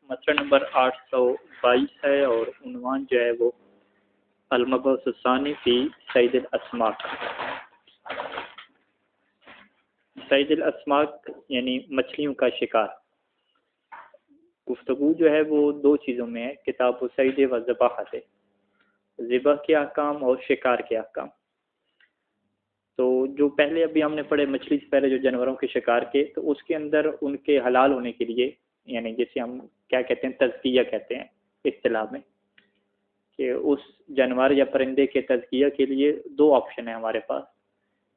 مسئلہ نمبر 822 ہے اور عنوان جو ہے وہ المبحث الثانی فی صید الاسماک. صید الاسماک یعنی مچھلیوں کا شکار. گفتگو جو ہے وہ دو چیزوں میں ہے، کتاب الصید و ذباحت ہے، ذبح کے احکام اور شکار کے احکام. تو جو پہلے ابھی ہم نے پڑھے مچھلی سے پہلے جو جانوروں کے شکار کے، تو اس کے اندر ان کے حلال ہونے کے لیے، یعنی جسے ہم کیا کہتے ہیں تزکیہ کہتے ہیں اصطلاح میں، کہ اس جانور یا پرندے کے تزکیہ کے لیے دو آپشن ہیں ہمارے پاس.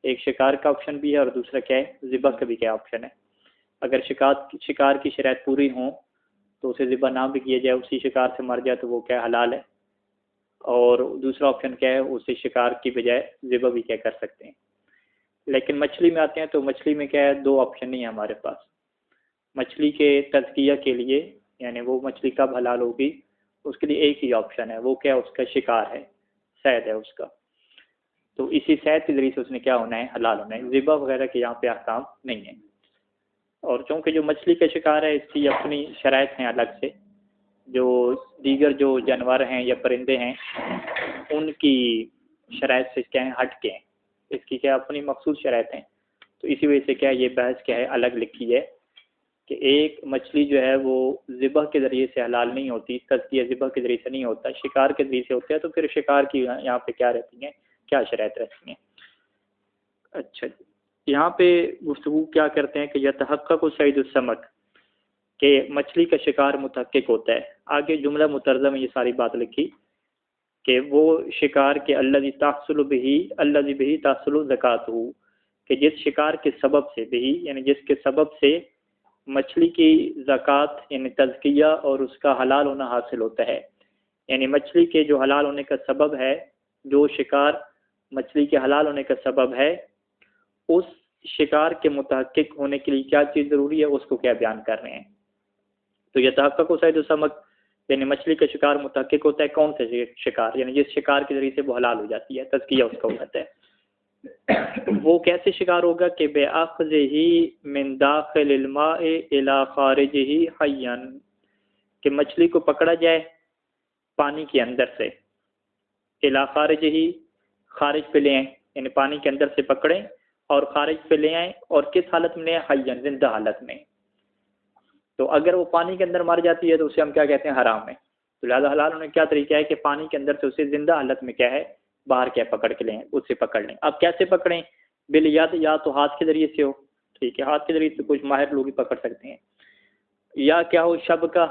ایک شکار کا آپشن بھی ہے اور دوسرا کیا ہے، ذبح کا بھی کیا آپشن ہے. اگر شکار کی شرائط پوری ہوں تو اسے ذبح نہ بھی کیا جائے، اسی شکار سے مر جائے تو وہ کیا حلال ہے. اور دوسرا آپشن کیا ہے، اسے شکار کی بجائے ذبح بھی کیا کر سکتے ہیں. لیکن مچھلی میں آتے ہیں تو مچھلی میں کیا ہے، دو آپشن نہیں ہے ہمارے پاس. مچھلی کے تزکیہ کے لیے، یعنی وہ مچھلی کب حلال ہوگی، اس کے لیے ایک ہی آپشن ہے، وہ کیا اس کا شکار ہے، صید ہے اس کا. تو اسی صید کے ذریعے سے اس نے کیا ہونا ہے، حلال ہونا ہے. ذبح وغیرہ کے یہاں پہ احکام نہیں ہیں. اور چونکہ جو مچھلی کا شکار ہے اس کی اپنی شرائط ہیں الگ سے، جو دیگر جو جانور ہیں یا پرندے ہیں ان کی شرائط سے کیا ہیں، ہٹ کے ہیں. اس کی کیا اپنی مخصوص شرائط ہیں. تو اسی وجہ سے کیا یہ بحث کیا ہے الگ لکھی ہے کہ ایک مچھلی جو ہے وہ ذبح کے ذریعے سے حلال نہیں ہوتی، تزکیہ ذبح کے ذریعے سے نہیں ہوتا، شکار کے ذریعے سے ہوتا ہے. تو پھر شکار کی یہاں پہ کیا رہتی ہیں، کیا شرائط رہتی ہیں. اچھا جی، یہاں پہ گفتگو کیا کرتے ہیں کہ یتحقق صید السمک، کہ مچھلی کا شکار متحقق ہوتا ہے. آگے جملہ مترجمہ میں یہ ساری بات لکھی کہ وہ شکار کے الذی تحصل بہ تحصل زکاتہ، کہ جس شکار کے سبب سے، بہی یعنی جس کے سبب سے مچھلی کی زکوٰۃ یعنی تزکیہ اور اس کا حلال ہونا حاصل ہوتا ہے. یعنی مچھلی کے جو حلال ہونے کا سبب ہے، جو شکار مچھلی کے حلال ہونے کا سبب ہے، اس شکار کے متحقق ہونے کے لیے کیا چیز ضروری ہے، اس کو کیا بیان کر رہے ہیں. تو یہ تحقق صید السمک یعنی مچھلی کا شکار متحقق ہوتا ہے کون سے شکار، یعنی جس شکار کے ذریعے سے وہ حلال ہو جاتی ہے، تزکیہ اس کا ہو جاتا ہے. وہ کیسے شکار ہوگا کہ بِأَخْذِهِ مِنْ دَاخِلِ الْمَاءِ إِلَى خَارِجِهِ حَيًّا، کہ مچھلی کو پکڑا جائے پانی کے اندر سے، إِلَى خَارِجِهِ خارج پہ لے آئیں، یعنی پانی کے اندر سے پکڑیں اور خارج پہ لے آئیں. اور کس حالت میں لے آئیں، حَيًّا زندہ حالت میں. تو اگر وہ پانی کے اندر مر جاتی ہے تو اسے ہم کیا کہتے ہیں، حرام ہے. تو لہٰذا حلال ہونے کا کیا طریقہ ہے کہ پانی کے اندر سے اسے زندہ حالت میں کیا ہے، باہر کیا پکڑ کے لیں، اس سے پکڑ لیں. اب کیسے پکڑیں، بالیاد، یا تو ہاتھ کے ذریعے سے ہو، ٹھیک ہے، ہاتھ کے ذریعے سے کچھ ماہر لوگ ہی پکڑ سکتے ہیں، یا کیا ہو شبکہ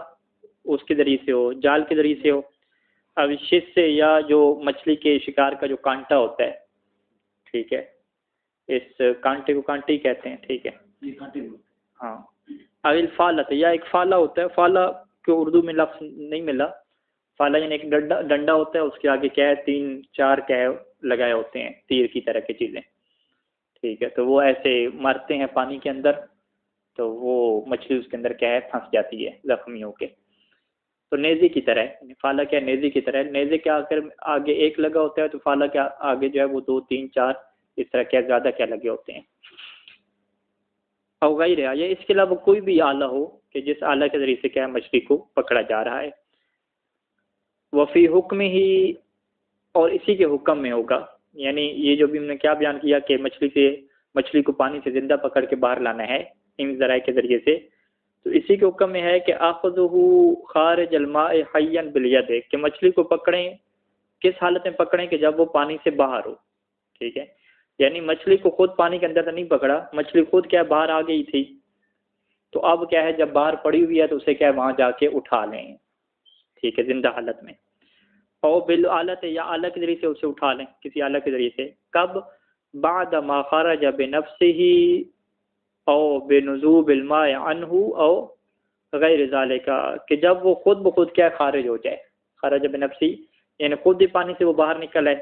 اس کے ذریعے سے ہو، جال کے ذریعے سے ہو. اب شش سے، یا جو مچھلی کے شکار کا جو کانٹا ہوتا ہے، ٹھیک ہے، اس کانٹے کو کانٹے ہی کہتے ہیں، ٹھیک ہے، ہاں. اب الفالت، یا ایک فالہ ہوتا ہے، فالہ کو اردو میں لفظ نہیں ملا. فالہ یعنی ایک ڈنڈا ہوتا ہے، اس کے آگے کیا ہے، 3-4 کیا ہے لگائے ہوتے ہیں، تیر کی طرح کی چیزیں، ٹھیک ہے. تو وہ ایسے مارتے ہیں پانی کے اندر، تو وہ مچھلی اس کے اندر کیا ہے پھنس جاتی ہے زخمی ہو کے. تو نیزے کی طرح ہے، فالہ کیا ہے، نیزے کی طرح ہے. نیزے کے آگے ایک لگا ہوتا ہے، تو فالہ کے آگے جو ہے وہ 2-3-4 اس طرح کیا زیادہ کیا لگے ہوتے ہیں. او غیر، یا اس کے علاوہ کوئی بھی آلہ ہو کہ جس آلہ کے ذریعے سے کیا ہے مچھلی کو پکڑا جا رہا ہے. وفی حکم ہی، اور اسی کے حکم میں ہوگا. یعنی یہ جو بھی ہم نے کیا بیان کیا کہ مچھلی کو پانی سے زندہ پکڑ کے باہر لانا ہے ان ذرائع کے ذریعے سے، تو اسی کے حکم میں ہے کہ آخذہ خارج الماء حیا بالید، کہ مچھلی کو پکڑیں کس حالت میں پکڑیں، کہ جب وہ پانی سے باہر ہو، ٹھیک ہے. یعنی مچھلی کو خود پانی کے اندر تو نہیں پکڑا، مچھلی خود کیا باہر آ گئی تھی، تو اب کیا ہے جب باہر پڑی ہوئی ہے تو اسے کیا وہاں جا کے اٹھا لیں، ٹھیک ہے، زندہ حالت میں. اور بالآلت، یا آلہ کے ذریعے سے اسے اٹھا لیں، کسی آلہ کے ذریعے سے. کب، بعد ما خرج بنفسه او بنزوب الماء عنه او غیر ذالک، کہ جب وہ خود بخود کیا خارج ہو جائے، خرج بنفسی یعنی خود ہی پانی سے وہ باہر نکل آئے.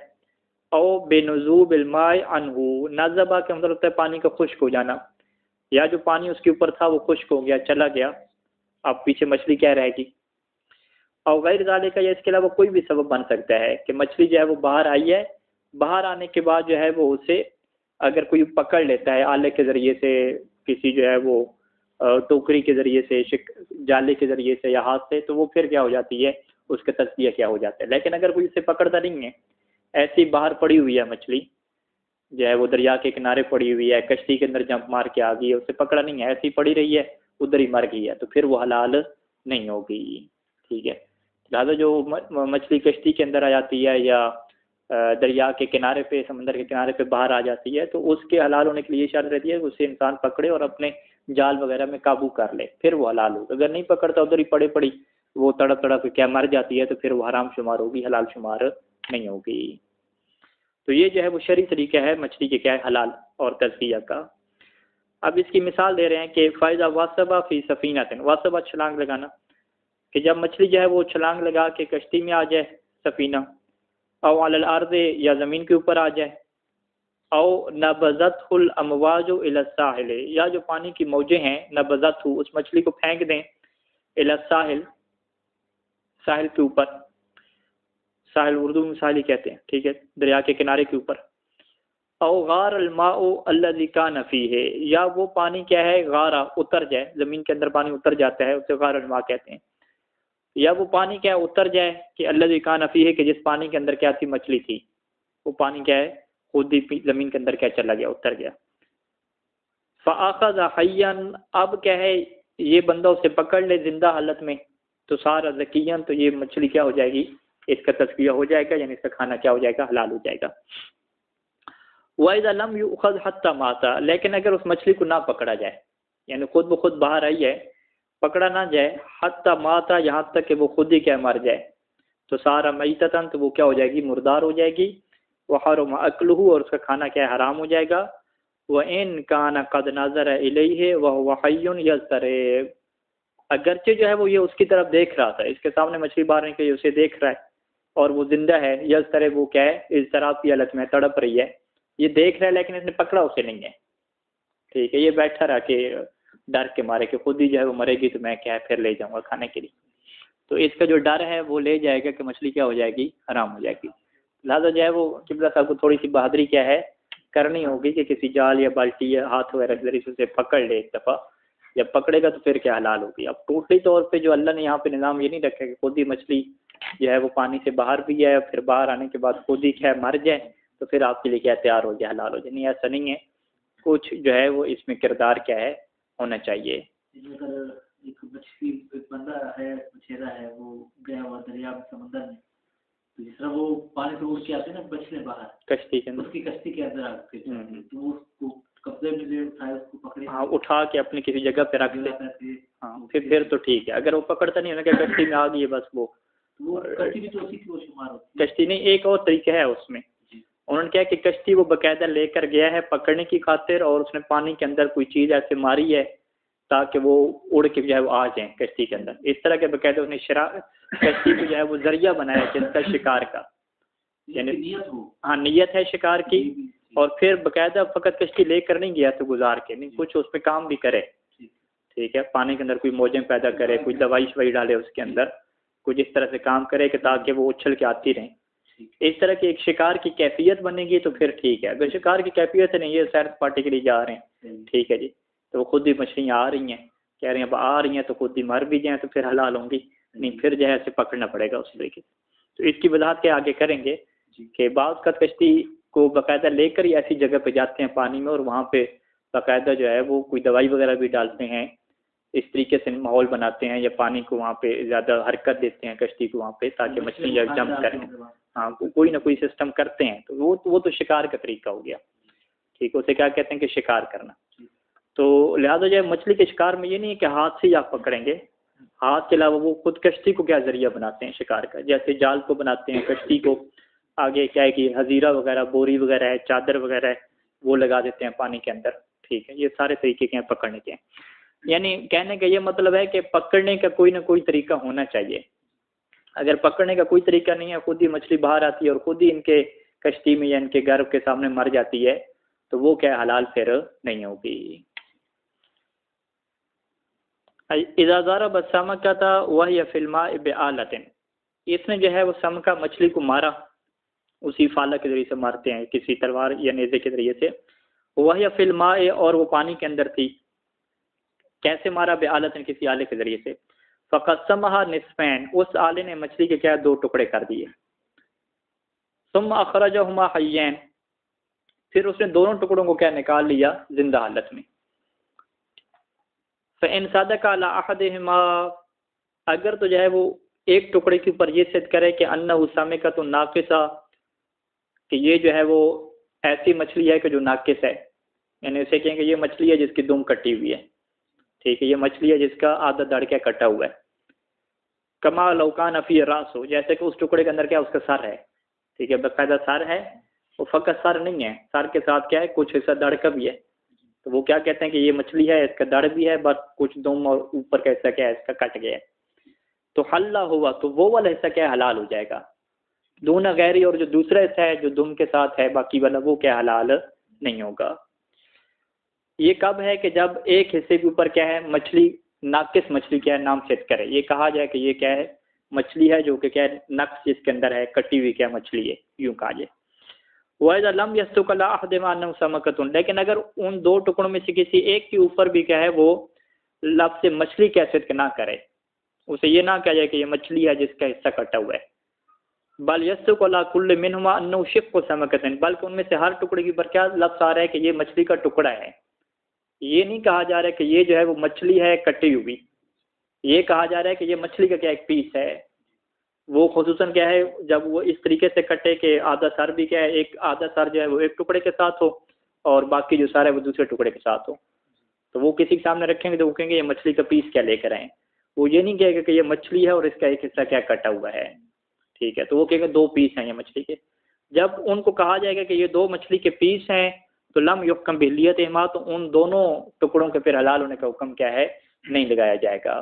او بنزوب الماء عنه، نزبہ کا مطلب ہوتا ہے پانی کا خشک ہو جانا، یا جو پانی اس کے اوپر تھا وہ خشک ہو گیا، چلا گیا، اب پیچھے مچھلی کیا رہے گی. اور غیر ذالک، یا اس کے علاوہ کوئی بھی سبب بن سکتا ہے کہ مچھلی جو ہے وہ باہر آئی ہے، باہر آنے کے بعد جو ہے وہ اسے اگر کوئی پکڑ لیتا ہے آلے کے ذریعے سے، کسی جو ہے وہ ٹوکری کے ذریعے سے، جالے کے ذریعے سے یا ہاتھ سے تو وہ پھر کیا ہو جاتی ہے، اس کا تجزیہ کیا ہو جاتا ہے۔ لیکن اگر کوئی اسے پکڑتا نہیں ہے، ایسی باہر پڑی ہوئی ہے مچھلی جو ہے وہ دریا کے کنارے پڑی ہوئی ہے، کشتی کے اندر جمپ مار کے آ گئی ہے، اسے پکڑا نہیں ہے، ایسی پڑی رہی ہے، ادھر ہی مر گئی ہے، تو پھر وہ حلال نہیں ہوگی، ٹھیک ہے۔ لہٰذا جو مچھلی کشتی کے اندر آ جاتی ہے یا دریا کے کنارے پہ، سمندر کے کنارے پہ باہر آ جاتی ہے، تو اس کے حلال ہونے کے لیے یہ شرط رہتی ہے کہ اسے انسان پکڑے اور اپنے جال وغیرہ میں قابو کر لے، پھر وہ حلال ہوگا۔ اگر نہیں پکڑتا، ادھر ہی پڑی پڑی وہ تڑپ تڑپ کیا مر جاتی ہے، تو پھر وہ حرام شمار ہوگی، حلال شمار نہیں ہوگی۔ تو یہ جو ہے وہ شرعی طریقہ ہے مچھلی کے کیا ہے حلال اور تزکیہ کا۔ اب اس کی مثال دے رہے ہیں کہ فائدہ واسبہ فی سفینۃ، واسبہ چھلانگ لگانا، کہ جب مچھلی جو ہے وہ چھلانگ لگا کے کشتی میں آ جائے، سفینہ، او علی الارض، یا زمین کے اوپر آ جائے، او نبذتہ الامواج الی الساحل، یا جو پانی کی موجیں ہیں، نبذتہ، اس مچھلی کو پھینک دیں، الی الساحل، ساحل کے اوپر، ساحل اردو میں ساحل ہی کہتے ہیں، ٹھیک ہے، دریا کے کنارے کے اوپر، او غار الماء الذی کان فیہ، یا وہ پانی کیا ہے غارہ، اتر جائے، زمین کے اندر پانی اتر جاتا ہے، اسے غار الماء کہتے ہیں، یا وہ پانی کیا ہے اتر جائے، کہ الذی کان فیہ، کہ جس پانی کے اندر کیا تھی، مچھلی تھی، وہ پانی کیا ہے خود ہی زمین کے اندر کیا چلا گیا، اتر گیا۔ فاخذ حیا، اب کیا ہے یہ بندہ اسے پکڑ لے زندہ حالت میں، تو سارا ذکیاً، تو یہ مچھلی کیا ہو جائے گی، اس کا تزکیہ ہو جائے گا، یعنی اس کا کھانا کیا ہو جائے گا، حلال ہو جائے گا۔ وَإِذَا لَمْ يُؤْخَذْ حَتَّى مَاتَ، لیکن اگر اس مچھلی کو نہ پکڑا جائے، یعنی خود بخود باہر آئی ہے، پکڑا نہ جائے، حَتَّى مَاتَ، یہاں تک کہ وہ خود ہی کیا مر جائے، تو سارا میتتاً، تو وہ کیا ہو جائے گی، مردار ہو جائے گی، وَحَرُمَ أَكْلُهُ، اور اس کا کھانا کیا ہے حرام ہو جائے گا، وَإِن كَانَ قَدْ نَظَرَ إِلَيْهِ وَهُوَ حَيٌّ يَزْدَرِبُ، اگرچہ جو ہے وہ یہ اس کی طرف دیکھ رہا تھا، اس کے سامنے مچھلی باہر نکلی، اسے دیکھ رہا ہے اور وہ زندہ ہے، یزدرب، وہ کیا ہے اضطراب کی حالت میں تڑپ رہی ہے، یہ دیکھ رہا ہے لیکن اس نے پکڑا اسے نہیں ہے، ٹھیک ہے، یہ بیٹھا رہا کہ ڈر کے مارے کہ خود ہی جو ہے وہ مرے گی تو میں کیا ہے پھر لے جاؤں گا کھانے کے لیے، تو اس کا جو ڈر ہے وہ لے جائے گا کہ مچھلی کیا ہو جائے گی، حرام ہو جائے گی۔ لہٰذا جو ہے وہ قبلہ صاحب کو تھوڑی سی بہادری کیا ہے کرنی ہوگی کہ کسی جال یا بالٹی یا ہاتھ وغیرہ کے ذریعے سے اسے پکڑ لے ایک دفعہ، جب پکڑے گا تو پھر کیا حلال ہوگی۔ اب ٹوٹلی طور پہ جو اللہ نے یہاں پہ نظام یہ نہیں رکھا کہ خود ہی مچھلی جو ہے وہ پانی سے باہر بھی ہے، پھر باہر آنے کے بعد خود ہی کیا ہے مر جائے تو پھر آپ کے لیے کیا تیار ہو جائے، حلال ہو جائے، نہیں ایسا نہیں ہے، کچھ جو ہے وہ اس میں کردار کیا ہے ہونا چاہیے۔ اگر ایک مچھلی ایک بندہ ہے، مچھیرا ہے، وہ گیا ہوا دریا میں، سمندر میں، تو جس طرح وہ پانی سے اٹھ کے آتے ہیں نا مچھلی باہر کشتی کے اندر، اس کی کشتی کے اندر آ کے تو اس کو قبضے میں لے اٹھائے، اس کو پکڑے، ہاں اٹھا کے اپنی کسی جگہ پہ رکھ دے، ہاں پھر تو ٹھیک ہے۔ اگر وہ پکڑتا نہیں ہے کہ کشتی میں آ گئی ہے بس، وہ کشتی بھی تو اسی کی وہ شمار ہوتی ہے۔ کشتی نہیں، ایک اور طریقہ ہے اس میں، انہوں نے کہا کہ کشتی وہ باقاعدہ لے کر گیا ہے پکڑنے کی خاطر، اور اس نے پانی کے اندر کوئی چیز ایسے ماری ہے تاکہ وہ اڑ کے جو ہے وہ آ جائیں کشتی کے اندر، اس طرح کے باقاعدہ اس نے کشتی کو جو ہے وہ ذریعہ بنایا جس کا شکار کا، یعنی ہاں نیت ہے شکار کی، اور پھر باقاعدہ فقط کشتی لے کر نہیں گیا تو گزار کے نہیں، کچھ اس پہ کام بھی کرے، ٹھیک ہے، پانی کے اندر کوئی موجیں پیدا کرے، کوئی دوائی شوائی ڈالے اس کے اندر، کچھ اس طرح سے کام کرے کہ تاکہ وہ اچھل کے آتی رہیں، اس طرح کی ایک شکار کی کیفیت بنے گی تو پھر ٹھیک ہے۔ اگر شکار کی کیفیت نہیں، یہ سیر سپاٹے کے لیے جا رہے ہیں، ٹھیک ہے جی، تو وہ خود ہی مچھلیاں آ رہی ہیں، کہہ رہے ہیں اب آ رہی ہیں تو خود ہی مر بھی جائیں تو پھر حلال ہوں گی نہیں، پھر جو ہے اسے پکڑنا پڑے گا اس طریقے سے۔ تو اس کی وضاحت کے آگے کریں گے کہ بعض کا کشتی کو باقاعدہ لے کر ہی ایسی جگہ پہ جاتے ہیں پانی میں، اور وہاں پہ باقاعدہ جو ہے وہ کوئی دوائی وغیرہ بھی ڈالتے ہیں، اس طریقے سے ماحول بناتے ہیں یا پانی کو وہاں پہ زیادہ حرکت دیتے ہیں کشتی کو وہاں پہ تاکہ مچھلی جمپ کریں، ہاں کوئی نہ کوئی سسٹم کرتے ہیں، تو وہ تو شکار کا طریقہ ہو گیا، ٹھیک ہے، اسے کیا کہتے ہیں کہ شکار کرنا۔ تو لہٰذا جو ہے مچھلی کے شکار میں یہ نہیں ہے کہ ہاتھ سے ہی آپ پکڑیں گے، ہاتھ کے علاوہ وہ خود کشتی کو کیا ذریعہ بناتے ہیں شکار کا، جیسے جال کو بناتے ہیں، کشتی کو آگے کیا ہے کہ حزیرہ وغیرہ، بوری وغیرہ ہے، چادر وغیرہ ہے، وہ لگا دیتے ہیں پانی کے اندر، ٹھیک ہے، یہ سارے طریقے کے ہیں پکڑنے کے، یعنی کہنے کا یہ مطلب ہے کہ پکڑنے کا کوئی نہ کوئی طریقہ ہونا چاہیے۔ اگر پکڑنے کا کوئی طریقہ نہیں ہے، خود ہی مچھلی باہر آتی ہے اور خود ہی ان کے کشتی میں یا ان کے گھر کے سامنے مر جاتی ہے، تو وہ کیا حلال پھر نہیں ہوگی۔ اذا ضرب السمكة وهي في الماء بآلة، اس نے جو ہے وہ سمکہ مچھلی کو مارا، اسی فالہ کے ذریعے سے مارتے ہیں، کسی تلوار یا نیزے کے ذریعے سے، وهي في الماء، اور وہ پانی کے اندر تھی، کیسے مارا، بآلة، کسی آلے کے ذریعے سے، فقسمها نصفین، اس آلے نے مچھلی کے کیا 2 ٹکڑے کر دیے. ثم اخرجهما حیین، پھر اس نے دونوں ٹکڑوں کو کیا نکال لیا زندہ حالت میں. فإن صدق على احدهما، اگر تو جو ہے وہ ایک ٹکڑے کے اوپر یہ صدق کرے کہ انہ سمکۃ ناقصہ، کہ یہ جو ہے وہ ایسی مچھلی ہے کہ جو ناقص ہے، یعنی اسے کہیں کہ یہ مچھلی ہے جس کی دم کٹی ہوئی ہے، ٹھیک ہے، یہ مچھلی ہے جس کا آدھا دڑکیا کٹا ہوا ہے. کما لو کان فی راس، جیسے کہ اس ٹکڑے کے اندر کیا اس کا سر ہے، ٹھیک ہے، باقاعدہ سر ہے، وہ فقط سر نہیں ہے، سر کے ساتھ کیا ہے کچھ حصہ دڑ کا بھی ہے. تو وہ کیا کہتے ہیں کہ یہ مچھلی ہے، اس کا دڑ بھی ہے، بس کچھ دم اور اوپر کا حصہ کیا ہے اس کا کٹ گیا ہے. تو حلہ ہوا، تو وہ والا حصہ کیا حلال ہو جائے گا. دون غیری، اور جو دوسرا حصہ ہے جو دم کے ساتھ ہے باقی والا، وہ کیا حلال نہیں ہوگا. یہ کب ہے کہ جب ایک حصے کے اوپر کیا ہے مچھلی ناقص مچھلی کیا ہے نام صدق کرے، یہ کہا جائے کہ یہ کیا ہے مچھلی ہے جو کہ کیا ہے نقص جس کے اندر ہے، کٹی ہوئی کیا مچھلی ہے، یوں کہا جائے. وَإِذَا لَمْ يَسْتُقَ عَلَىٰ أَحَدِهِمَا أَنَّهُ سَمَكَةٌ، لیکن اگر ان 2 ٹکڑوں میں سے کسی ایک کے اوپر بھی کیا ہے وہ لفظ مچھلی کا صدق نہ کرے، اسے یہ نہ کہا جائے کہ یہ مچھلی ہے جس کا حصہ کٹا ہوا ہے. بل يَسْتُقُ عَلَىٰ كُلِّ مِنْهُمَا أَنَّهُ شِقُّ سَمَكَةٍ، بلکہ ان میں سے ہر ٹکڑے کے اوپر کیا لفظ آ رہا ہے کہ یہ مچھلی کا ٹکڑا ہے. یہ نہیں کہا جا رہا ہے کہ یہ جو ہے وہ مچھلی ہے کٹی ہوئی، یہ کہا جا رہا ہے کہ یہ مچھلی کا کیا ایک پیس ہے. وہ خصوصاً کیا ہے جب وہ اس طریقے سے کٹے کہ آدھا سر بھی کیا ہے، ایک آدھا سر جو ہے وہ ایک ٹکڑے کے ساتھ ہو اور باقی جو سر ہے وہ دوسرے ٹکڑے کے ساتھ ہو. تو وہ کسی کے سامنے رکھیں گے تو وہ کہیں گے یہ مچھلی کا پیس کیا لے کر آئیں. وہ یہ نہیں کہے گا کہ یہ مچھلی ہے اور اس کا ایک حصہ کیا کٹا ہوا ہے، ٹھیک ہے. تو وہ کہیں گے 2 پیس ہیں یہ مچھلی کے. جب ان کو کہا جائے گا کہ یہ 2 مچھلی کے پیس ہیں تو لم یحکم بہلیتہما، تو ان دونوں ٹکڑوں کے پھر حلال ہونے کا حکم کیا ہے نہیں لگایا جائے گا.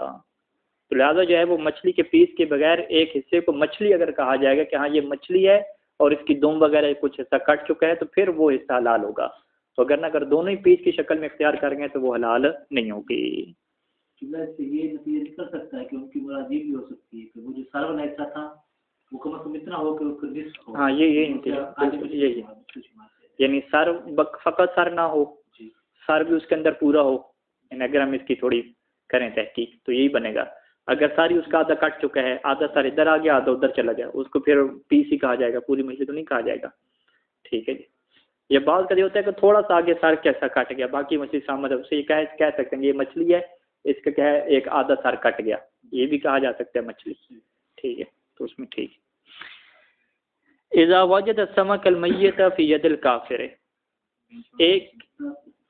تو لہٰذا جو ہے وہ مچھلی کے پیس کے بغیر ایک حصے کو مچھلی اگر کہا جائے گا کہ ہاں یہ مچھلی ہے اور اس کی دم وغیرہ کچھ حصہ کٹ چکا ہے تو پھر وہ حصہ حلال ہوگا. تو اگر دونوں ہی پیس کی شکل میں اختیار کریں گے تو وہ حلال نہیں ہوگی. یہ نتیجہ نکل سکتا ہے کہ ان کی مراد یہ بھی ہو سکتی ہے کہ وہ جو سر والا حصہ تھا وہ کم از کم اتنا ہو کہ اس نصف ہو. ہاں یہی یعنی سر فقط سر نہ ہو، سر بھی اس کے اندر پورا ہو. یعنی اگر ہم اس کی تھوڑی کریں تحقیق تو یہی بنے گا. اگر ساری اس کا آدھا کٹ چکا ہے، آدھا سر ادھر آ گیا آدھا ادھر چلا گیا، اس کو پھر پیس ہی کہا جائے گا، پوری مچھلی تو نہیں کہا جائے گا. ٹھیک ہے جی. یہ بعض کا یہ ہوتا ہے کہ تھوڑا سا آگے سر کیسا کٹ گیا، باقی مچھلی سامنے ہے، اسے یہ کہہ سکتے ہیں یہ مچھلی ہے، اس کا کیا ہے ایک آدھا سر کٹ گیا، یہ بھی کہا جا سکتا ہے مچھلی. ٹھیک ہے، تو اس میں ٹھیک. اذا وجد السمك المیت فی ید الکافر، ایک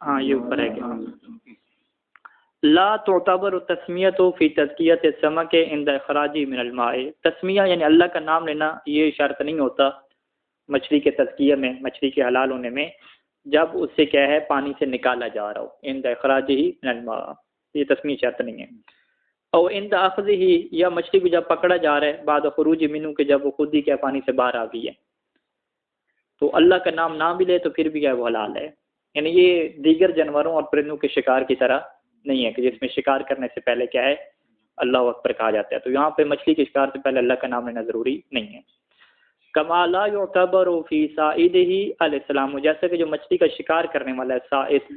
ہاں یہ اوپر ہے کہ لا تعتبر تسمیت فی تزکیت السمک عند اخراجہ من الماء. تسمیہ یعنی اللہ کا نام لینا یہ شرط نہیں ہوتا مچھلی کے تزکیہ میں، مچھلی کے حلال ہونے میں، جب اس سے کیا ہے پانی سے نکالا جا رہا ہو. عند اخراجہ من الماء یہ تسمیہ شرط نہیں ہے. اور عند اخذہ، یا مچھلی کو جب پکڑا جا رہا ہے بعد خروج منہ کہ جب وہ خود ہی کیا پانی سے باہر آ گئی ہے، تو اللہ کا نام نہ بھی لے تو پھر بھی کیا وہ حلال ہے. یعنی یہ دیگر جانوروں اور پرندوں کے شکار کی طرح نہیں ہے کہ جس میں شکار کرنے سے پہلے کیا ہے اللہ اکبر کہا جاتا ہے. تو یہاں پہ مچھلی کے شکار سے پہلے اللہ کا نام لینا ضروری نہیں ہے. کما لا یعتبر فی صائدہ علیہ السلام، جیسے کہ جو مچھلی کا شکار کرنے والا ہے صائد،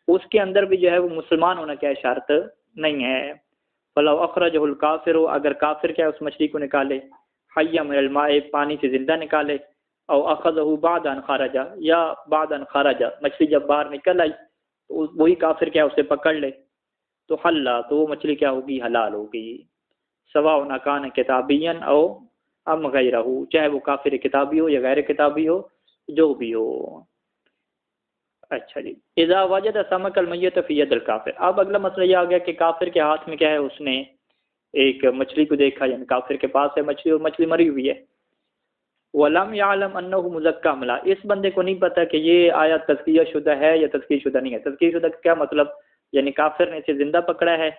اس کے اندر بھی جو ہے وہ مسلمان ہونا کیا شرط نہیں ہے. فلو اخرجہ الکافر، اگر کافر کیا اس مچھلی کو نکالے، حی من الماء پانی سے زندہ نکالے، او اخذہ بعد ان خرج، یا بعد ان خرج مچھلی جب باہر نکل آئی تو وہی کافر کیا اسے پکڑ لے، تو حلہ تو وہ مچھلی کیا ہوگی حلال ہوگی. سواء کان کتابیا او ام غیرہ، چاہے وہ کافر کتابی ہو یا غیر کتابی ہو، جو بھی ہو. اچھا جی. اذا وجد سمک المیت فی ید الکافر، اب اگلا مسئلہ یہ آ گیا کہ کافر کے ہاتھ میں کیا ہے، اس نے ایک مچھلی کو دیکھا، یعنی کافر کے پاس ہے مچھلی اور مچھلی مری ہوئی ہے. وَلَمْ يَعْلَمْ أَنَّهُ مُزَكَّى ملا، اس بندے کو نہیں پتا کہ یہ آیا تزکیہ شدہ ہے یا تزکیہ شدہ نہیں ہے. تزکیہ شدہ کا کیا مطلب، یعنی کافر نے اسے زندہ پکڑا ہے،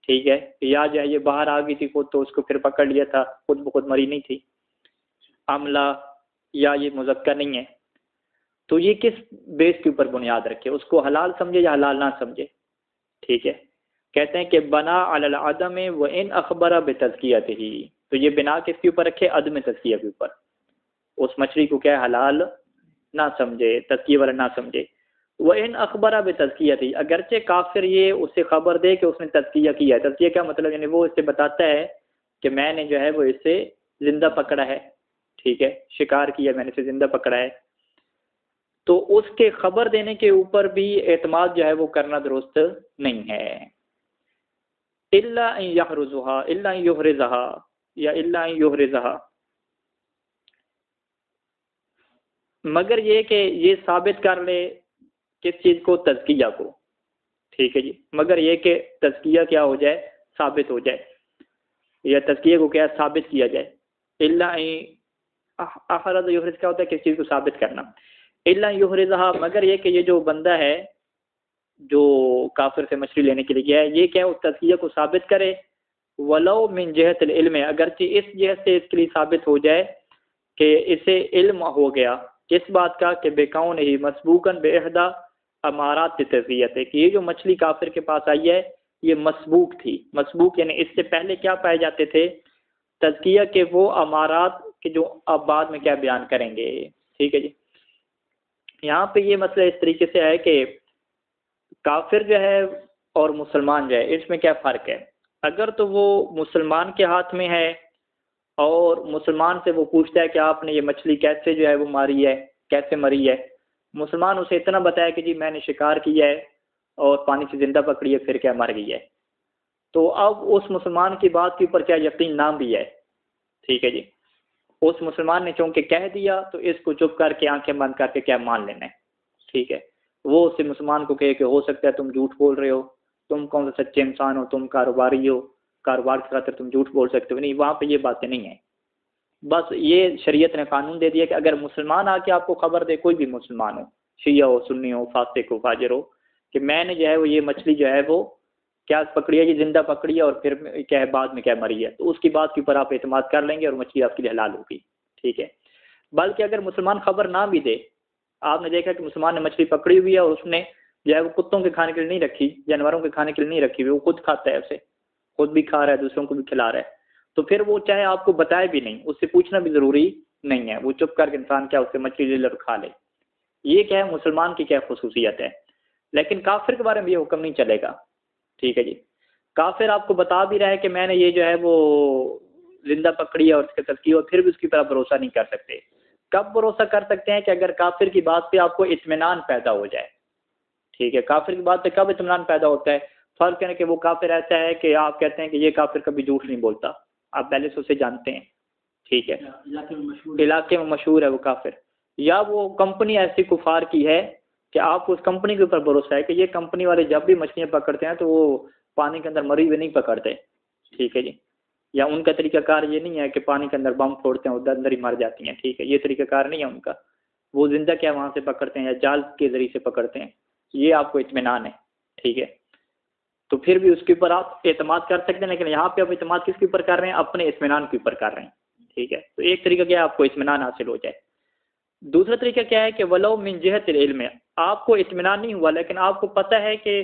ٹھیک ہے، یا جو ہے یہ باہر آ گئی تھی خود تو اس کو پھر پکڑ لیا تھا، خود بخود مری نہیں تھی. عملہ، یا یہ مزکہ نہیں ہے. تو یہ کس بیس کے اوپر بنیاد رکھے، اس کو حلال سمجھے یا حلال نہ سمجھے. ٹھیک ہے، کہتے ہیں کہ بنا علی العدم وان اخبر بتزکیتہ، تو یہ بنا کس کے اوپر رکھے، عدم تزکیہ کے اوپر. اس مچھلی کو کیا حلال نہ سمجھے، تزکیہ والا نہ سمجھے. وَإِنْ أَخْبَرَ بِتَزْكِيَتِهِ، اگرچہ کافر یہ اسے خبر دے کہ اس نے تزکیہ کیا ہے. تزکیہ کیا مطلب؟ یعنی وہ اسے بتاتا ہے کہ میں نے جو ہے وہ اسے زندہ پکڑا ہے، ٹھیک ہے، شکار کیا، میں نے اسے زندہ پکڑا ہے. تو اس کے خبر دینے کے اوپر بھی اعتماد جو ہے وہ کرنا درست نہیں ہے. إِلَّا أَن يَحْرُزُهَا، إِلَّا أَن يُحْرِزَهَا یا إِلَّا أَن يُحْرِزَهَا، مگر یہ کہ یہ ثابت کر لے کس چیز کو؟ تزکیہ کو، ٹھیک ہے جی، مگر یہ کہ تزکیہ کیا ہو جائے؟ ثابت ہو جائے، یا تزکیہ کو کیا ثابت کیا جائے. الا احرز یحرز کیا ہوتا ہے؟ کس چیز کو ثابت کرنا. الا یحرزها، مگر یہ کہ یہ جو بندہ ہے جو کافر سے مچھلی لینے کے لیے گیا ہے، یہ کیا اس تزکیہ کو ثابت کرے، ولو من جہت العلم، اگرچہ اس جہت سے اس کے لیے ثابت ہو جائے کہ اسے علم ہو گیا کس بات کا، کہ بکون ہی مسبوقاً باحدى امارات تزکیت، کہ یہ جو مچھلی کافر کے پاس آئی ہے یہ مسبوق تھی. مسبوق یعنی اس سے پہلے کیا پائے جاتے تھے؟ تزکیہ کے وہ امارات کہ جو اب بعد میں کیا بیان کریں گے. ٹھیک ہے جی. یہاں پہ یہ مسئلہ اس طریقے سے ہے کہ کافر جو ہے اور مسلمان جو ہے اس میں کیا فرق ہے. اگر تو وہ مسلمان کے ہاتھ میں ہے اور مسلمان سے وہ پوچھتا ہے کہ آپ نے یہ مچھلی کیسے جو ہے وہ ماری ہے، کیسے مری ہے، مسلمان اسے اتنا بتایا کہ جی میں نے شکار کیا ہے اور پانی سے زندہ پکڑی ہے، پھر کیا مر گئی ہے، تو اب اس مسلمان کی بات کے اوپر کیا یقین نہ بھی ہے. ٹھیک ہے جی. اس مسلمان نے چونکہ کہہ دیا تو اس کو چپ کر کے آنکھیں بند کر کے کیا مان لینا ہے. ٹھیک ہے. وہ اس مسلمان کو کہے کہ ہو سکتا ہے تم جھوٹ بول رہے ہو، تم کون سا سچے انسان ہو، تم کاروباری ہو، کاروبار کی خاطر تم جھوٹ بول سکتے ہو. نہیں، وہاں پہ یہ باتیں نہیں ہیں. بس یہ شریعت نے قانون دے دیا کہ اگر مسلمان آ کے آپ کو خبر دے، کوئی بھی مسلمان ہو، شیعہ ہو، سنی ہو، فاسق ہو، فاجر ہو، کہ میں نے جو ہے وہ یہ مچھلی جو ہے وہ کیا پکڑی ہے، یہ زندہ پکڑی ہے اور پھر کیا ہے بعد میں کیا مری ہے، تو اس کی بات کے اوپر آپ اعتماد کر لیں گے اور مچھلی آپ کے لیے حلال ہوگی. ٹھیک ہے. بلکہ اگر مسلمان خبر نہ بھی دے، آپ نے دیکھا کہ مسلمان نے مچھلی پکڑی ہوئی ہے اور اس نے جو ہے وہ کتوں کے کھانے کے لیے نہیں رکھی، جانوروں کے کھانے کے لیے نہیں رکھی ہوئی، وہ خود کھاتا ہے، اسے خود بھی کھا رہا ہے، دوسروں کو بھی کھلا رہا ہے، تو پھر وہ چاہے آپ کو بتائے بھی نہیں، اس سے پوچھنا بھی ضروری نہیں ہے، وہ چپ کر کے انسان کیا اس سے مچھلی لے لے اور کھا لے. یہ کیا ہے مسلمان کی کیا خصوصیت ہے. لیکن کافر کے بارے میں یہ حکم نہیں چلے گا. ٹھیک ہے جی. کافر آپ کو بتا بھی رہا ہے کہ میں نے یہ جو ہے وہ زندہ پکڑی ہے اور اس کا تزکیہ، اور پھر بھی اس کی طرف بھروسہ نہیں کر سکتے. کب بھروسہ کر سکتے ہیں؟ کہ اگر کافر کی بات پہ آپ کو اطمینان پیدا ہو جائے. ٹھیک ہے. کافر کی بات پہ کب اطمینان پیدا ہوتا ہے؟ فرق ہے کہ وہ کافر ایسا ہے کہ آپ کہتے ہیں کہ یہ کافر کبھی جھوٹ نہیں بولتا، آپ پہلے سے اسے جانتے ہیں. ٹھیک ہے. علاقے میں مشہور ہے وہ کافر. یا وہ کمپنی ایسی کفار کی ہے کہ آپ کو اس کمپنی کے اوپر بھروسہ ہے کہ یہ کمپنی والے جب بھی مچھلیاں پکڑتے ہیں تو وہ پانی کے اندر مری ہوئی نہیں پکڑتے. ٹھیک ہے جی. یا ان کا طریقہ کار یہ نہیں ہے کہ پانی کے اندر بم پھوڑتے ہیں اور اندر ہی مر جاتی ہیں. ٹھیک ہے. یہ طریقہ کار نہیں ہے ان کا. وہ زندہ کیا وہاں سے پکڑتے ہیں یا جال کے ذریعے سے پکڑتے ہیں. یہ آپ کو اطمینان ہے. ٹھیک ہے. تو پھر بھی اس کے اوپر آپ اعتماد کر سکتے ہیں. لیکن یہاں پہ آپ اعتماد کس کے اوپر کر رہے ہیں؟ اپنے اطمینان کے اوپر کر رہے ہیں. ٹھیک ہے. تو ایک طریقہ کیا ہے آپ کو اطمینان حاصل ہو جائے. دوسرا طریقہ کیا ہے کہ ولو من جہت العلم، آپ کو اطمینان نہیں ہوا لیکن آپ کو پتہ ہے کہ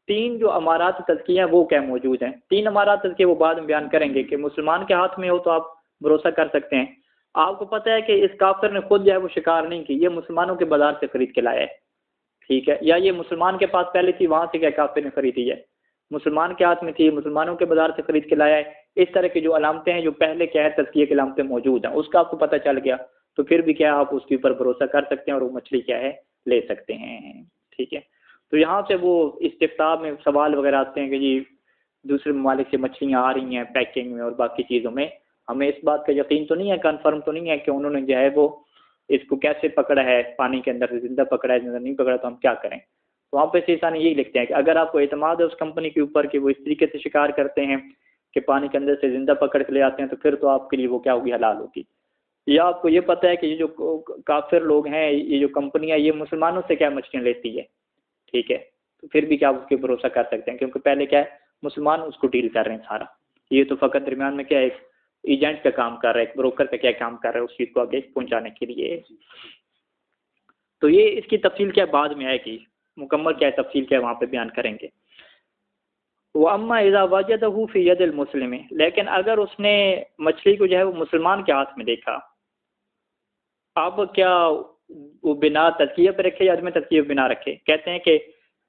تین جو امارات تزکیہ ہیں وہ کیا موجود ہیں. تین امارات تزکیہ وہ بعد میں بیان کریں گے کہ مسلمان کے ہاتھ میں ہو تو آپ بھروسہ کر سکتے ہیں. آپ کو پتہ ہے کہ اس کافر نے خود جو ہے وہ شکار نہیں کی، یہ مسلمانوں کے بازار سے خرید کے لایا ہے. ٹھیک ہے. یا یہ مسلمان کے پاس پہلے تھی، وہاں سے کیا کافر نے خریدی ہے، مسلمان کے ہاتھ میں تھی، مسلمانوں کے بازار سے خرید کے لایا ہے. اس طرح کی جو علامتیں ہیں جو پہلے کیا ہے تزکیہ کی علامتیں موجود ہیں، اس کا آپ کو پتہ چل گیا تو پھر بھی کیا آپ اس کے اوپر بھروسہ کر سکتے ہیں اور وہ مچھلی کیا ہے لے سکتے ہیں. ٹھیک ہے. تو یہاں سے وہ استفتاء میں سوال وغیرہ آتے ہیں کہ جی دوسرے ممالک سے مچھلیاں آ رہی ہیں پیکنگ میں اور باقی چیزوں میں، ہمیں اس بات کا یقین تو نہیں ہے، کنفرم تو نہیں ہے کہ انہوں نے جو ہے وہ اس کو کیسے پکڑا ہے، پانی کے اندر سے زندہ پکڑا ہے، زندہ نہیں پکڑا، تو ہم کیا کریں. تو وہاں پہ سیسان یہی لکھتے ہیں کہ اگر آپ کو اعتماد ہے اس کمپنی کے اوپر کہ وہ اس طریقے سے شکار کرتے ہیں کہ پانی کے اندر سے زندہ پکڑ کے لے آتے ہیں، تو پھر تو آپ کے لیے وہ کیا ہوگی، حلال ہوگی. یا آپ کو یہ پتہ ہے کہ یہ جو کافر لوگ ہیں، یہ جو کمپنیاں یہ مسلمانوں سے کیا مچھلیاں لیتی ہے. ٹھیک ہے. تو پھر بھی کیا آپ اس پہ بھروسہ کر سکتے ہیں کیونکہ پہلے کیا ہے مسلمان اس کو ڈیل کر رہے ہیں سارا. یہ تو فقط درمیان میں کیا ایک ایجنٹ کا کام کر رہا ہے، ایک بروکر کا کیا کام کر رہا ہے اس چیز کو آگے پہنچانے کے لیے. تو یہ اس کی تفصیل کیا بعد میں آئے گی، مکمل کیا تفصیل کیا وہاں پہ بیان کریں گے. وَأَمَّا إِذَا وَجَدَهُ فِي يَدِ الْمُسْلِمِ، لیکن اگر اس نے مچھلی کو جو ہے وہ مسلمان کے ہاتھ میں دیکھا، اب کیا وہ بنا تزکیہ پہ رکھے یا عدم تزکیہ پہ بنا رکھے؟ کہتے ہیں کہ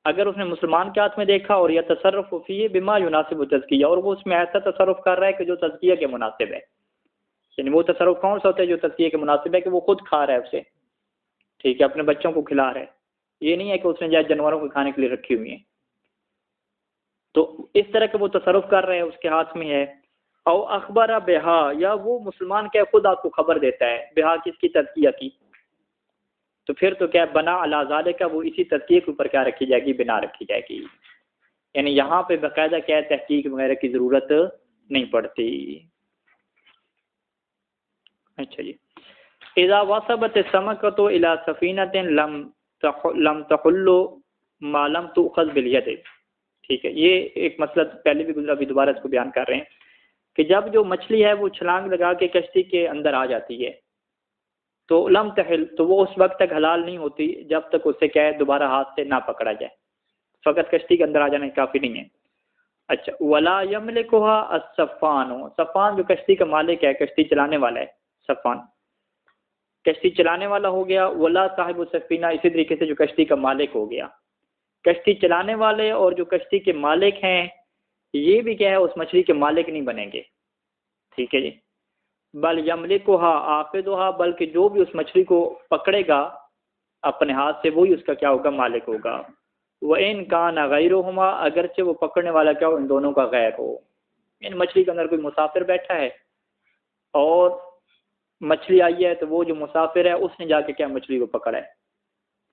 اگر اس نے مسلمان کے ہاتھ میں دیکھا اور یا تصرف فی بما یناسب تزکیہ، اور وہ اس میں ایسا تصرف کر رہا ہے کہ جو تزکیہ کے مناسب ہے، یعنی وہ تصرف کون سا ہوتا ہے جو تزکیہ کے مناسب ہے، کہ وہ خود کھا رہا ہے اسے، ٹھیک ہے، اپنے بچوں کو کھلا رہا ہے، یہ نہیں ہے کہ اس نے جائے جانوروں کو کھانے کے لیے رکھی ہوئی ہیں، تو اس طرح کے وہ تصرف کر رہے ہیں، اس کے ہاتھ میں ہے۔ او اخبر بہا، یا وہ مسلمان کیا خود آپ کو خبر دیتا ہے، بہا کس کی؟ تزکیہ کی، تو پھر تو کیا بنا علی ذالک، وہ اسی تزکیے کے اوپر کیا رکھی جائے گی؟ بنا رکھی جائے گی، یعنی یہاں پہ باقاعدہ کیا ہے تحقیق وغیرہ کی ضرورت نہیں پڑتی۔ اچھا جی، اذا وصبت السمكة الى سفینة لم تحل ما لم تؤخذ بالید، ٹھیک ہے، یہ ایک مسئلہ پہلے بھی گزرا، ابھی دوبارہ اس کو بیان کر رہے ہیں کہ جب جو مچھلی ہے وہ چھلانگ لگا کے کشتی کے اندر آ جاتی ہے تو لم تحل، تو وہ اس وقت تک حلال نہیں ہوتی جب تک اسے کیا ہے دوبارہ ہاتھ سے نہ پکڑا جائے، فقط کشتی کے اندر آ جانا کافی نہیں ہے۔ اچھا، ولا یملکها السفان، سفان جو کشتی کا مالک ہے، کشتی چلانے والا ہے، سفان کشتی چلانے والا ہو گیا، ولا صاحب السفینہ اسی طریقے سے جو کشتی کا مالک ہو گیا، کشتی چلانے والے اور جو کشتی کے مالک ہیں یہ بھی کیا ہے اس مچھلی کے مالک نہیں بنیں گے، ٹھیک ہے جی، بل یملکها آخذها، بلکہ جو بھی اس مچھلی کو پکڑے گا اپنے ہاتھ سے وہی اس کا کیا ہوگا؟ مالک ہوگا۔ وَإِنْ كَانَ غَيْرُهُمَا، اگرچہ وہ پکڑنے والا کیا ہو؟ ان دونوں کا غیر ہو، ان مچھلی کے اندر کوئی مسافر بیٹھا ہے اور مچھلی آئی ہے تو وہ جو مسافر ہے اس نے جا کے کیا مچھلی کو پکڑا ہے،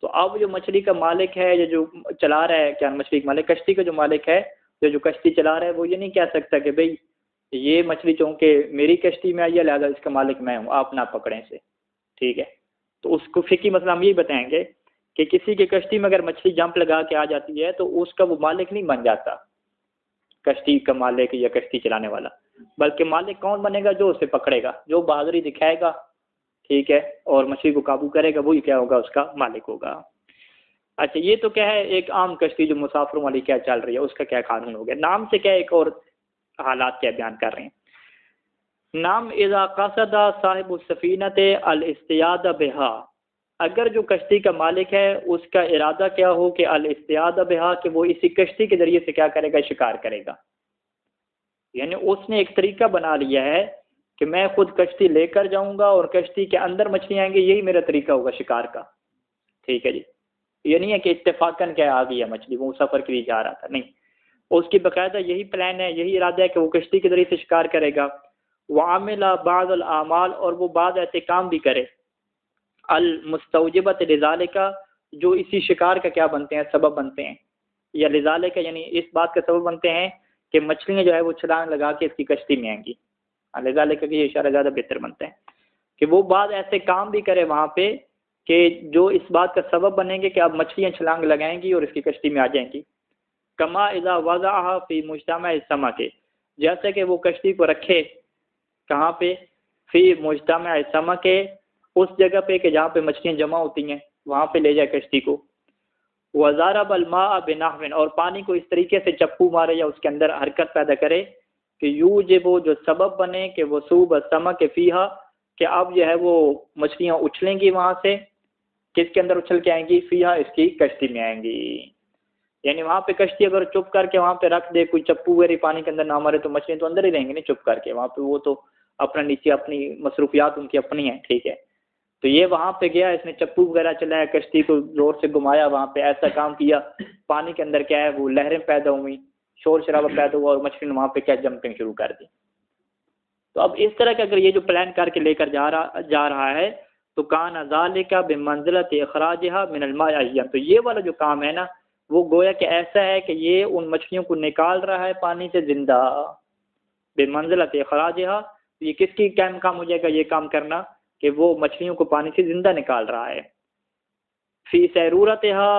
تو اب جو مچھلی کا مالک ہے یا جو چلا رہا ہے، کیا مچھلی کا مالک کشتی کا جو مالک ہے، جو کشتی چلا رہا ہے وہ یہ نہیں کہہ سکتا کہ بھئی یہ مچھلی چونکہ میری کشتی میں آئی ہے لہٰذا اس کا مالک میں ہوں، آپ نہ پکڑیں اسے، ٹھیک ہے۔ تو اس کو فقہی مسئلہ ہم یہی بتائیں گے کہ کسی کی کشتی میں اگر مچھلی جمپ لگا کے آ جاتی ہے تو اس کا وہ مالک نہیں بن جاتا، کشتی کا مالک یا کشتی چلانے والا، بلکہ مالک کون بنے گا؟ جو اسے پکڑے گا، جو بہادری دکھائے گا، ٹھیک ہے، اور مچھلی کو قابو کرے گا، وہی کیا ہوگا؟ اس کا مالک ہوگا۔ اچھا، یہ تو کیا ہے ایک عام کشتی جو مسافروں والی کیا چل رہی ہے اس کا کیا قانون ہو گیا۔ نام سے کیا ایک اور حالات کیا بیان کر رہے ہیں۔ نام اذا قصد صاحب السفینۃ الاصطیاد بہا، اگر جو کشتی کا مالک ہے اس کا ارادہ کیا ہو کہ الاصطیاد بہا، کہ وہ اسی کشتی کے ذریعے سے کیا کرے گا؟ شکار کرے گا، یعنی اس نے ایک طریقہ بنا لیا ہے کہ میں خود کشتی لے کر جاؤں گا اور کشتی کے اندر مچھلیاں آئیں گی، یہی میرا طریقہ ہوگا شکار کا، ٹھیک ہے جی، یہ نہیں ہے کہ اتفاقاً کیا آ گئی ہے مچھلی، وہ سفر کے لیے جا رہا تھا، نہیں، اس کی باقاعدہ یہی پلان ہے، یہی ارادہ ہے کہ وہ کشتی کے ذریعے سے شکار کرے گا۔ وعمل بعض الاعمال، اور وہ بعض ایسے کام بھی کرے، المستوجبۃ لذالک، جو اسی شکار کا کیا بنتے ہیں؟ سبب بنتے ہیں، یا لذالک یعنی اس بات کا سبب بنتے ہیں کہ مچھلیاں جو ہے وہ چھلانگ لگا کے اس کی کشتی میں آئیں گی، لذالک کا یہ اشارہ زیادہ بہتر بنتا ہے کہ وہ بعض ایسے کام بھی کرے وہاں پہ کہ جو اس بات کا سبب بنیں گے کہ اب مچھلیاں چھلانگ لگائیں گی اور اس کی کشتی میں آ جائیں گی۔ کما اذا وضعها فی مجتمع السمک، جیسے کہ وہ کشتی کو رکھے کہاں پہ؟ فی مجتمع السمک، اس جگہ پہ کہ جہاں پہ مچھلیاں جمع ہوتی ہیں وہاں پہ لے جائے کشتی کو۔ وضرب الماء بنحو، اور پانی کو اس طریقے سے چپو مارے یا اس کے اندر حرکت پیدا کرے کہ یوجب، جو سبب بنے کہ وصوب السمک فیہا، کہ اب جو ہے وہ مچھلیاں اچھلیں گی وہاں سے، کس کے اندر اچھل کے آئیں گی؟ فیہا، اس کی کشتی میں آئیں گی، یعنی وہاں پہ کشتی اگر چپ کر کے وہاں پہ رکھ دے، کوئی چپو وغیرہ پانی کے اندر نہ مارے تو مچھلیاں تو اندر ہی رہیں گی نہیں چپ کر کے، وہاں پہ وہ تو اپنا نیچے اپنی مصروفیات ان کی اپنی ہیں، ٹھیک ہے، تو یہ وہاں پہ گیا، اس نے چپو وغیرہ چلایا، کشتی کو زور سے گھمایا، وہاں پہ ایسا کام کیا، پانی کے اندر کیا ہے وہ لہریں پیدا ہوئیں، شور شرابہ پیدا ہوا اور مچھلی نے وہاں پہ کیا جمپنگ شروع کر دی۔ تو اب اس طرح کا اگر یہ جو پلان کر کے لے کر جا رہا ہے تو کان ذالک بمنزلۃ اخراجها من الماء حیا، تو یہ والا جو کام ہے نا وہ گویا کہ ایسا ہے کہ یہ ان مچھلیوں کو نکال رہا ہے پانی سے زندہ، بمنزلۃ اخراجها، یہ کس کی کام ہو جائے گا یہ کام کرنا کہ وہ مچھلیوں کو پانی سے زندہ نکال رہا ہے۔ فی سیرورتها،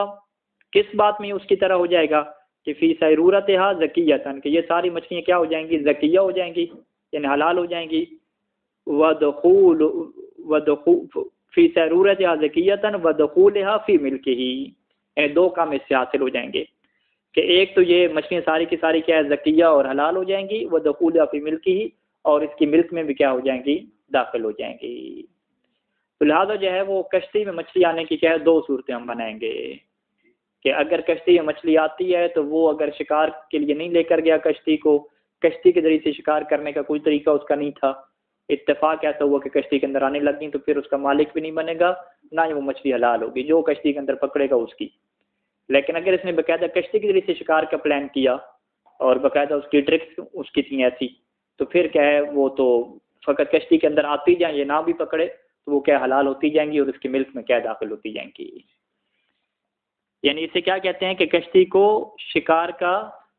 کس بات میں اس کی طرح ہو جائے گا کہ فی سیرورتها زکیۃ، کہ یہ ساری مچھلیاں کیا ہو جائیں گی؟ زکیہ ہو جائیں گی، یعنی حلال ہو جائیں گی۔ ودخول فی سیرورتها زکیۃ ودخولها فی ملکہ، یعنی دو کام اس سے حاصل ہو جائیں گے کہ ایک تو یہ مچھلیاں ساری کی ساری کیا ہے زکیہ اور حلال ہو جائیں گی، ودخولها فی ملکہ، اور اس کی ملک میں بھی کیا ہو جائیں گی؟ داخل ہو جائیں گی۔ تو لہٰذا جو ہے وہ کشتی میں مچھلی آنے کی کیا ہے دو صورتیں ہم بنائیں گے کہ اگر کشتی میں مچھلی آتی ہے تو وہ اگر شکار کے لیے نہیں لے کر گیا کشتی کو، کشتی کے ذریعے سے شکار کرنے کا کوئی طریقہ اس کا نہیں تھا، اتفاق ایسا ہوا کہ کشتی کے اندر آنے لگ گئی، تو پھر اس کا مالک بھی نہیں بنے گا، نہ ہی وہ مچھلی حلال ہوگی، جو کشتی کے اندر پکڑے گا اس کی۔ لیکن اگر اس نے باقاعدہ کشتی کے ذریعے سے شکار کا پلان کیا اور باقاعدہ اس کی ٹرکس اس کی تھیں ایسی، تو پھر کیا ہے وہ تو فقط کشتی کے اندر آتی جائیں، یہ نہ بھی پکڑے تو وہ کیا حلال ہوتی جائیں گی اور اس کے ملک میں کیا داخل ہوتی جائیں گی۔ یعنی اسے کیا کہتے ہیں کہ کشتی کو شکار کا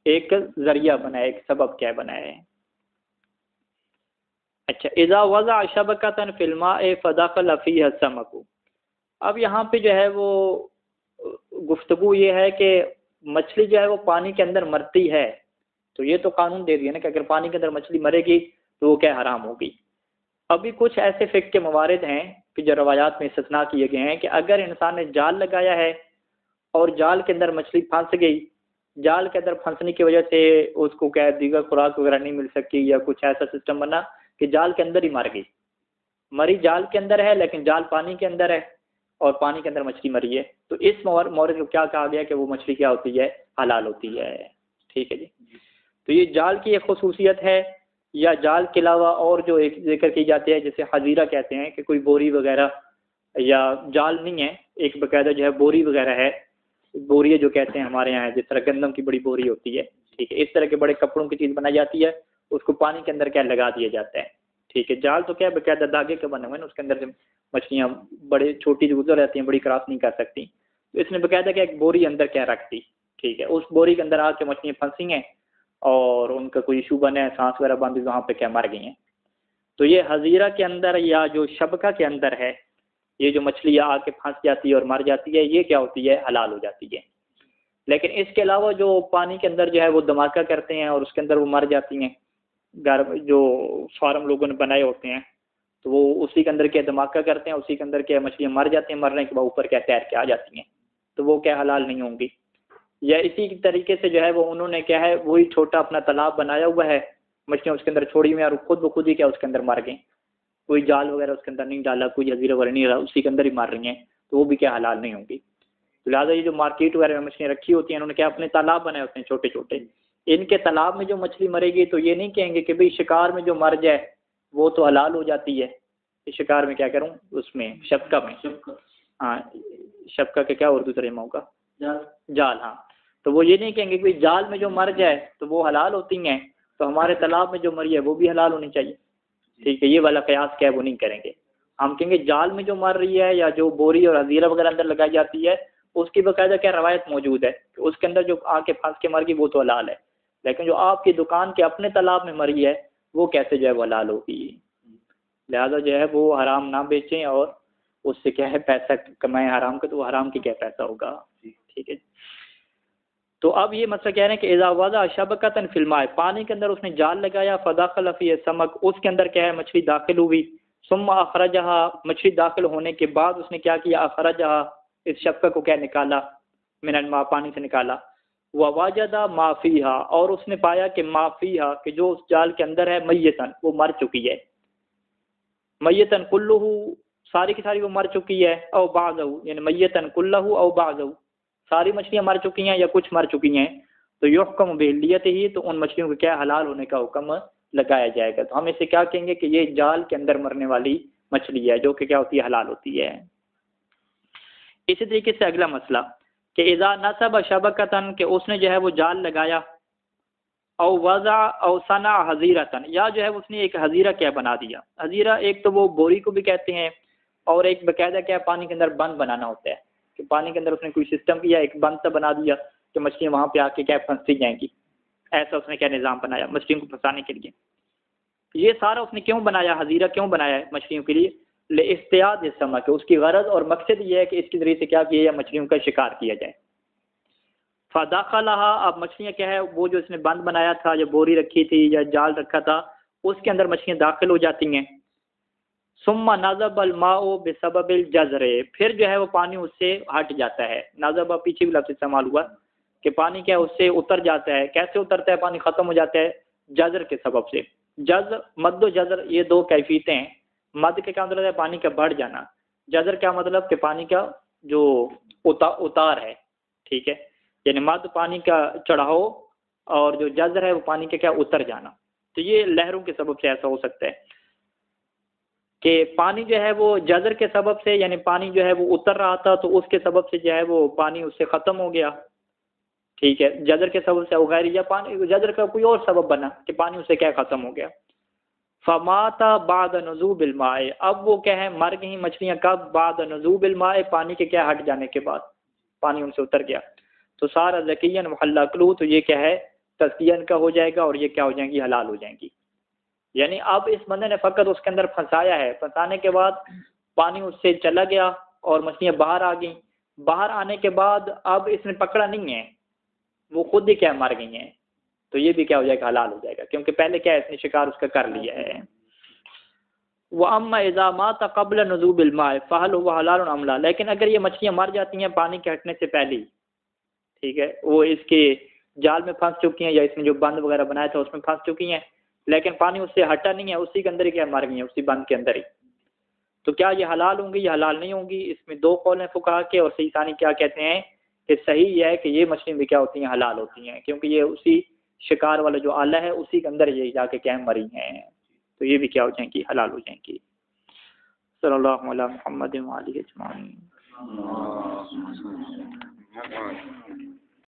ایک ذریعہ بنائے، ایک سبب کیا بنائے۔ اچھا، اذا وضع شبکۃ فی الماء فدخل فیہا السمک، اب یہاں پہ جو ہے وہ گفتگو یہ ہے کہ مچھلی جو ہے وہ پانی کے اندر مرتی ہے، تو یہ تو قانون دے دیا نا کہ اگر پانی کے اندر مچھلی مرے گی تو وہ کیا حرام ہوگی۔ ابھی کچھ ایسے فقہ کے موارد ہیں کہ جو روایات میں استثناء کیے گئے ہیں کہ اگر انسان نے جال لگایا ہے اور جال کے اندر مچھلی پھنس گئی، جال کے اندر پھنسنے کی وجہ سے اس کو کیا دیگر خوراک وغیرہ نہیں مل سکی، یا کچھ ایسا سسٹم بنا کہ جال کے اندر ہی مر گئی، مری جال کے اندر ہے لیکن جال پانی کے اندر ہے اور پانی کے اندر مچھلی مری ہے، تو اس مورد کو کیا کہا گیا کہ وہ مچھلی کیا ہوتی ہے حلال ہوتی ہے۔ ٹھیک ہے جی، تو یہ جال کی ایک خصوصیت ہے، یا جال کے علاوہ اور جو ایک ذکر کی جاتی ہے جسے حزیرہ کہتے ہیں کہ کوئی بوری وغیرہ، یا جال نہیں ہے ایک باقاعدہ جو ہے بوری وغیرہ ہے، بوری جو کہتے ہیں ہمارے یہاں جس طرح گندم کی بڑی بوری ہوتی ہے، ٹھیک ہے، اس طرح کے بڑے کپڑوں کی چیز بنائی جاتی ہے، اس کو پانی کے اندر کیا لگا دیا جاتا ہے۔ ٹھیک ہے، جال تو کیا باقاعدہ دھاگے کے بنے ہوئے ہیں، اس کے اندر سے مچھلیاں بڑے چھوٹی جو گزر رہتی ہیں بڑی کراس نہیں کر سکتی، تو اس نے باقاعدہ کیا ایک بوری اندر کیا رکھ دی، ٹھیک ہے، اس بوری کے اندر آ کے مچھلیاں پھنسی ہیں اور ان کا کوئی ایشو بنا ہے، سانس وغیرہ بند وہاں پہ کیا مر گئی ہیں۔ تو یہ حزیرہ کے اندر یا جو شبکہ کے اندر ہے، یہ جو مچھلیاں آ کے پھنس جاتی ہے اور مر جاتی ہے، یہ کیا ہوتی ہے حلال ہو جاتی ہے۔ لیکن اس کے علاوہ جو پانی کے اندر جو ہے وہ دھماکہ کرتے ہیں اور اس کے اندر وہ مر جاتی ہیں، گھر جو فارم لوگوں نے بنائے ہوتے ہیں تو وہ اسی کے اندر کیا دھماکہ کرتے ہیں، اسی کے اندر کیا مچھلیاں مر جاتی ہیں، مرنے کے بعد اوپر کیا تیر کے آ جاتی ہیں، تو وہ کیا حلال نہیں ہوں گی۔ یا اسی طریقے سے جو ہے وہ انہوں نے کیا ہے وہی چھوٹا اپنا تالاب بنایا ہوا ہے، مچھلیاں اس کے اندر چھوڑی ہوئی ہیں اور خود بخود ہی کیا اس کے اندر مر گئیں، کوئی جال وغیرہ اس کے اندر نہیں ڈالا، کوئی جزیرہ وغیرہ نہیں ڈالا، اسی کے اندر ہی مر رہی ہیں، تو وہ بھی کیا حلال نہیں ہوں گی۔ لہٰذا یہ جو مارکیٹ وغیرہ میں مچھلیاں رکھی ہوتی ہیں انہوں نے کیا اپنے تالاب بنائے ہوتے ہیں چھوٹے چھوٹے، ان کے تالاب میں جو مچھلی مرے گی تو یہ نہیں کہیں گے کہ بھئی شکار میں جو مر جائے وہ تو حلال ہو جاتی ہے، شکار میں کیا کروں اس میں شبکہ میں، ہاں شبکہ کے کیا اردو ترجمہ ہوگا جال، ہاں، تو وہ یہ نہیں کہیں گے کہ جال میں جو مر جائے تو وہ حلال ہوتی ہیں، تو ہمارے تالاب میں جو مری ہے وہ بھی حلال ہونی چاہیے۔ ٹھیک ہے، یہ والا قیاس کیا ہے وہ نہیں کریں گے، ہم کہیں گے جال میں جو مر رہی ہے یا جو بوری اور حزیرہ وغیرہ اندر لگائی جاتی ہے اس کی باقاعدہ کیا روایت موجود ہے کہ اس کے اندر جو آ کے پھنس کے مر گئی وہ تو حلال ہے، لیکن جو آپ کی دکان کے اپنے تالاب میں مری ہے وہ کیسے جو ہے وہ حلال ہوگی۔ لہذا جو ہے وہ حرام نہ بیچیں اور اس سے کیا ہے پیسہ کمائیں حرام کا، تو وہ حرام کی کیا پیسہ ہوگا۔ ٹھیک ہے، تو اب یہ مسئلہ کہہ رہے ہیں کہ اذا وضع شبکۃ فی الماء، پانی کے اندر اس نے جال لگایا، فدخل فیہ السمک، اس کے اندر کیا ہے مچھلی داخل ہوئی، ثم اخرجھا، مچھلی داخل ہونے کے بعد اس نے کیا کیا، اخرجھا، اس شبکہ کو کیا نکالا، من الماء، پانی سے نکالا، ووجد ما فیھا، اور اس نے پایا کہ ما فیھا، کہ جو اس جال کے اندر ہے، میتن، وہ مر چکی ہے، میتن کلہ، ساری کی ساری وہ مر چکی ہے، او بعضہ، یعنی میتن کلہ او بعضہ، ساری مچھلیاں مر چکی ہیں یا کچھ مر چکی ہیں، تو یحکم بہلیت ہی، تو ان مچھلیوں کو کیا حلال ہونے کا حکم لگایا جائے گا۔ تو ہم اسے کیا کہیں گے کہ یہ جال کے اندر مرنے والی مچھلی ہے جو کہ کیا ہوتی ہے حلال ہوتی ہے۔ اسی طریقے سے اگلا مسئلہ کہ اذا نصب شبکۃ، کہ اس نے جو ہے وہ جال لگایا، او وضع او صنع حزیرۃ، یا جو ہے اس نے ایک حزیرہ کیا بنا دیا، حزیرہ ایک تو وہ بوری کو بھی کہتے ہیں اور ایک باقاعدہ کیا پانی کے اندر بند بنانا ہوتا ہے کہ پانی کے اندر اس نے کوئی سسٹم کیا، ایک بند سا بنا دیا کہ مچھلیاں وہاں پہ آ کے کیا پھنستی جائیں گی، ایسا اس نے کیا نظام بنایا مچھلیوں کو پھنسانے کے لیے۔ یہ سارا اس نے کیوں بنایا، حزیرہ کیوں بنایا ہے مچھلیوں کے لیے، لاصطیاد السمک، کہ اس کی غرض اور مقصد یہ ہے کہ اس کے ذریعے سے کیا کیا جائے، مچھلیوں کا شکار کیا جائے۔ فدخلھا، اب مچھلیاں کیا ہے وہ جو اس نے بند بنایا تھا یا بوری رکھی تھی یا جال رکھا تھا اس کے اندر مچھلیاں داخل ہو جاتی ہیں۔ ثم نضب الماء بسبب الجزر، پھر جو ہے وہ پانی اس سے ہٹ جاتا ہے، نضب پیچھے بھی لفظ استعمال ہوا کہ پانی کیا اس سے اتر جاتا ہے، کیسے اترتا ہے پانی، ختم ہو جاتا ہے جزر کے سبب سے۔ جزر، مد و جزر، یہ دو کیفیتیں ہیں، مد کے کیا مطلب ہے پانی کا بڑھ جانا، جزر کیا مطلب کہ پانی کا جو اتار ہے، ٹھیک ہے، یعنی مد پانی کا چڑھاؤ اور جو جزر ہے وہ پانی کا کیا اتر جانا. تو یہ لہروں کے سبب سے ایسا ہو سکتا ہے کہ پانی جو ہے وہ جزر کے سبب سے، یعنی پانی جو ہے وہ اتر رہا تھا تو اس کے سبب سے جو ہے وہ پانی اس سے ختم ہو گیا، ٹھیک ہے، جزر کے سبب سے غیر یا پانی جزر کا کوئی اور سبب بنا کہ پانی اس سے کیا ختم ہو گیا. فمات بعد نزول الماء، اب وہ کیا ہے مر گئی مچھلیاں کب؟ بعد نزول الماء، پانی کے کیا ہٹ جانے کے بعد، پانی ان سے اتر گیا. تو سارا ذکیًا محل اکلہ، تو یہ کیا ہے تزکیہ کا ہو جائے گا اور یہ کیا ہو جائیں گی حلال ہو جائیں گی. یعنی اب اس بندے نے فقط اس کے اندر پھنسایا ہے، پھنسانے کے بعد پانی اس سے چلا گیا اور مچھلیاں باہر آ گئیں. باہر آنے کے بعد اب اس نے پکڑا نہیں ہے، وہ خود ہی کیا مر گئی ہیں، تو یہ بھی کیا ہو جائے گا حلال ہو جائے گا، کیونکہ پہلے کیا ہے اس نے شکار اس کا کر لیا ہے. وَأَمَّا إِذَا مَاتَ قَبْلَ نُزُولِ الْمَاءِ فَهَلْ هُوَ حَلَالٌ أَمْ لَا، لیکن اگر یہ مچھلیاں مر جاتی ہیں پانی کے ہٹنے سے پہلے، ٹھیک ہے، وہ اس کے جال میں پھنس چکی ہیں یا اس نے جو بند وغیرہ بنایا تھا اس میں پھنس چکی ہیں، لیکن پانی اس سے ہٹا نہیں ہے، اسی کے اندر ہی کیا مر گئی ہیں، اسی بند کے اندر ہی، تو کیا یہ حلال ہوں گی یا حلال نہیں ہوں گی؟ اس میں دو قول ہیں فقہا کے، اور صحیح ثانی کیا کہتے ہیں کہ صحیح یہ ہے کہ یہ مچھلی بھی کیا ہوتی ہیں حلال ہوتی ہیں، کیونکہ یہ اسی شکار والا جو آلہ ہے اسی کے اندر یہ جا کے کیا مری ہیں، تو یہ بھی کیا ہو جائیں گی حلال ہو جائیں گی. صلی اللہ علیہ محمد وآلہ اجمعین.